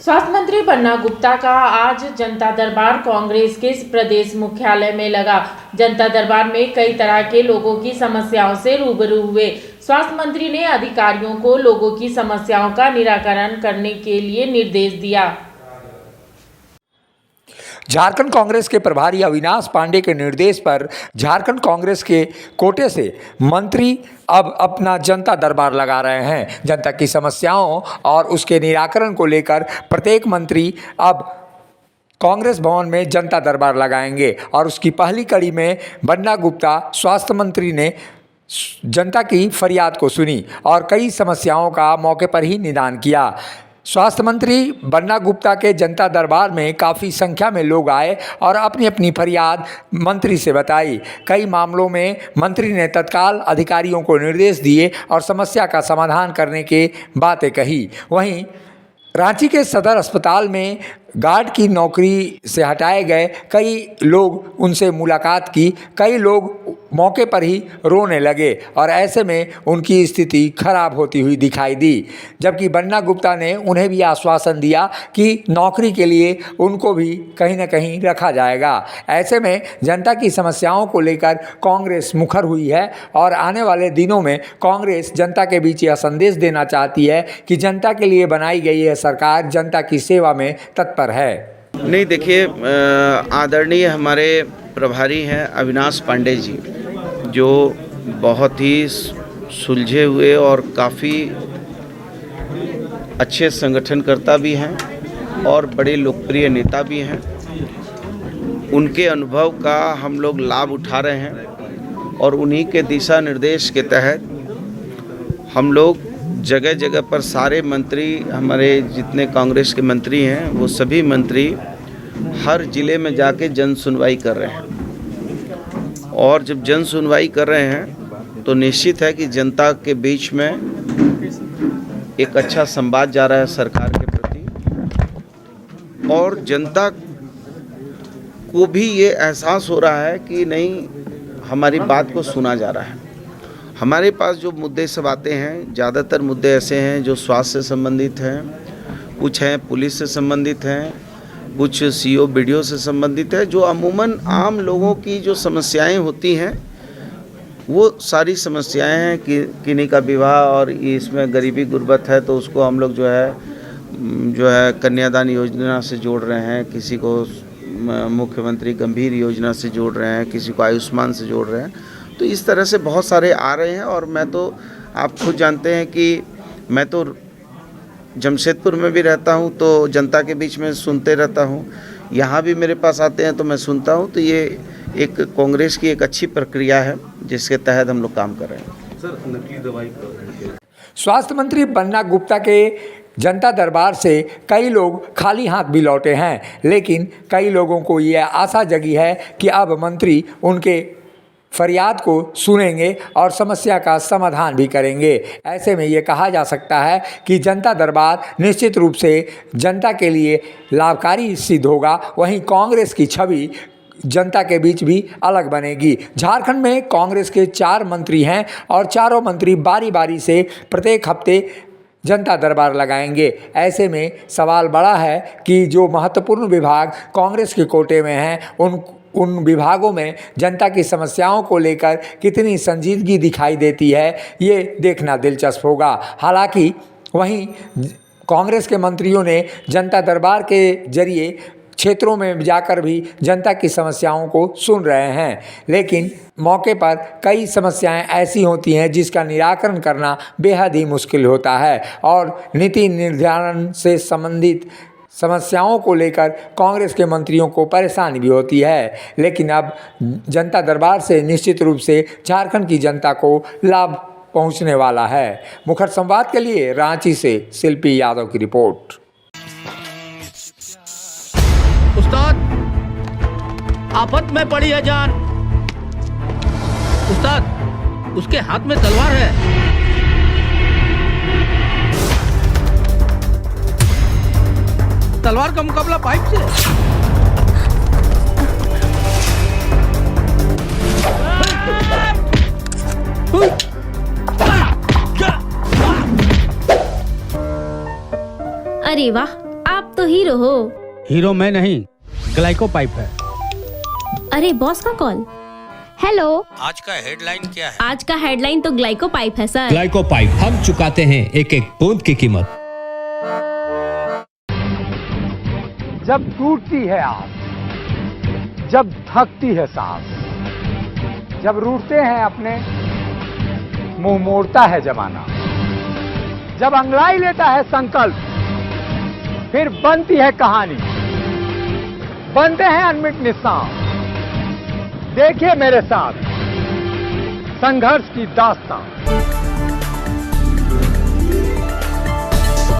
स्वास्थ्य मंत्री बन्ना गुप्ता का आज जनता दरबार कांग्रेस के प्रदेश मुख्यालय में लगा। जनता दरबार में कई तरह के लोगों की समस्याओं से रूबरू हुए। स्वास्थ्य मंत्री ने अधिकारियों को लोगों की समस्याओं का निराकरण करने के लिए निर्देश दिया। झारखंड कांग्रेस के प्रभारी अविनाश पांडे के निर्देश पर झारखंड कांग्रेस के कोटे से मंत्री अब अपना जनता दरबार लगा रहे हैं। जनता की समस्याओं और उसके निराकरण को लेकर प्रत्येक मंत्री अब कांग्रेस भवन में जनता दरबार लगाएंगे और उसकी पहली कड़ी में बन्ना गुप्ता स्वास्थ्य मंत्री ने जनता की फरियाद को सुनी और कई समस्याओं का मौके पर ही निदान किया। स्वास्थ्य मंत्री बन्ना गुप्ता के जनता दरबार में काफ़ी संख्या में लोग आए और अपनी अपनी फरियाद मंत्री से बताई। कई मामलों में मंत्री ने तत्काल अधिकारियों को निर्देश दिए और समस्या का समाधान करने की बातें कही। वहीं रांची के सदर अस्पताल में गार्ड की नौकरी से हटाए गए कई लोग उनसे मुलाकात की। कई लोग मौके पर ही रोने लगे और ऐसे में उनकी स्थिति खराब होती हुई दिखाई दी, जबकि बन्ना गुप्ता ने उन्हें भी आश्वासन दिया कि नौकरी के लिए उनको भी कहीं न कहीं रखा जाएगा। ऐसे में जनता की समस्याओं को लेकर कांग्रेस मुखर हुई है और आने वाले दिनों में कांग्रेस जनता के बीच यह संदेश देना चाहती है कि जनता के लिए बनाई गई यह सरकार जनता की सेवा में तत्पर है। नहीं, देखिए, आदरणीय हमारे प्रभारी हैं अविनाश पांडे जी, जो बहुत ही सुलझे हुए और काफ़ी अच्छे संगठनकर्ता भी हैं और बड़े लोकप्रिय नेता भी हैं। उनके अनुभव का हम लोग लाभ उठा रहे हैं और उन्हीं के दिशा निर्देश के तहत हम लोग जगह जगह पर सारे मंत्री, हमारे जितने कांग्रेस के मंत्री हैं, वो सभी मंत्री हर ज़िले में जाके जन सुनवाई कर रहे हैं। और जब जन सुनवाई कर रहे हैं तो निश्चित है कि जनता के बीच में एक अच्छा संवाद जा रहा है सरकार के प्रति, और जनता को भी ये एहसास हो रहा है कि नहीं, हमारी बात को सुना जा रहा है। हमारे पास जो मुद्दे सब आते हैं, ज़्यादातर मुद्दे ऐसे हैं जो स्वास्थ्य से संबंधित हैं, कुछ हैं पुलिस से संबंधित हैं, कुछ सीओ बीडीओ से संबंधित है। जो अमूमन आम लोगों की जो समस्याएं होती हैं वो सारी समस्याएं हैं कि किन्हीं का विवाह और इसमें गरीबी गुर्बत है तो उसको हम लोग जो है कन्यादान योजना से जोड़ रहे हैं, किसी को मुख्यमंत्री गंभीर योजना से जोड़ रहे हैं, किसी को आयुष्मान से जोड़ रहे हैं। तो इस तरह से बहुत सारे आ रहे हैं और मैं तो, आप खुद जानते हैं कि मैं तो जमशेदपुर में भी रहता हूं तो जनता के बीच में सुनते रहता हूं, यहाँ भी मेरे पास आते हैं तो मैं सुनता हूं। तो ये एक कांग्रेस की एक अच्छी प्रक्रिया है जिसके तहत हम लोग काम कर रहे हैं। सर, नकली दवाई स्वास्थ्य मंत्री बन्ना गुप्ता के जनता दरबार से कई लोग खाली हाथ भी लौटे हैं, लेकिन कई लोगों को यह आशा जगी है कि अब मंत्री उनके फरियाद को सुनेंगे और समस्या का समाधान भी करेंगे। ऐसे में ये कहा जा सकता है कि जनता दरबार निश्चित रूप से जनता के लिए लाभकारी सिद्ध होगा। वहीं कांग्रेस की छवि जनता के बीच भी अलग बनेगी। झारखंड में कांग्रेस के 4 मंत्री हैं और चारों मंत्री बारी बारी से प्रत्येक हफ्ते जनता दरबार लगाएंगे। ऐसे में सवाल बड़ा है कि जो महत्वपूर्ण विभाग कांग्रेस के कोटे में हैं उन विभागों में जनता की समस्याओं को लेकर कितनी संजीदगी दिखाई देती है, ये देखना दिलचस्प होगा। हालांकि वहीं कांग्रेस के मंत्रियों ने जनता दरबार के जरिए क्षेत्रों में जाकर भी जनता की समस्याओं को सुन रहे हैं, लेकिन मौके पर कई समस्याएं ऐसी होती हैं जिसका निराकरण करना बेहद ही मुश्किल होता है और नीति निर्धारण से संबंधित समस्याओं को लेकर कांग्रेस के मंत्रियों को परेशानी भी होती है। लेकिन अब जनता दरबार से निश्चित रूप से झारखंड की जनता को लाभ पहुंचने वाला है। मुखर संवाद के लिए रांची से शिल्पी यादव की रिपोर्ट। उस्ताद, आफत में पड़ी है जान। उस्ताद, उसके हाथ में तलवार है। तलवार का मुकाबला पाइप से। अरे वाह, आप तो हीरो हो। हीरो मैं नहीं, ग्लाइको पाइप है। अरे बॉस का कॉल। हेलो, आज का हेडलाइन क्या है? आज का हेडलाइन तो ग्लाइको पाइप है सर। ग्लाइको पाइप, हम चुकाते हैं एक एक बूंद की कीमत। जब टूटती है आस, जब थकती है सांस, जब रूठते हैं अपने, मुंह मोड़ता है जमाना, जब अंगड़ाई लेता है संकल्प, फिर बनती है कहानी, बनते हैं अनमिट निशान। देखिए मेरे साथ संघर्ष की दास्तां।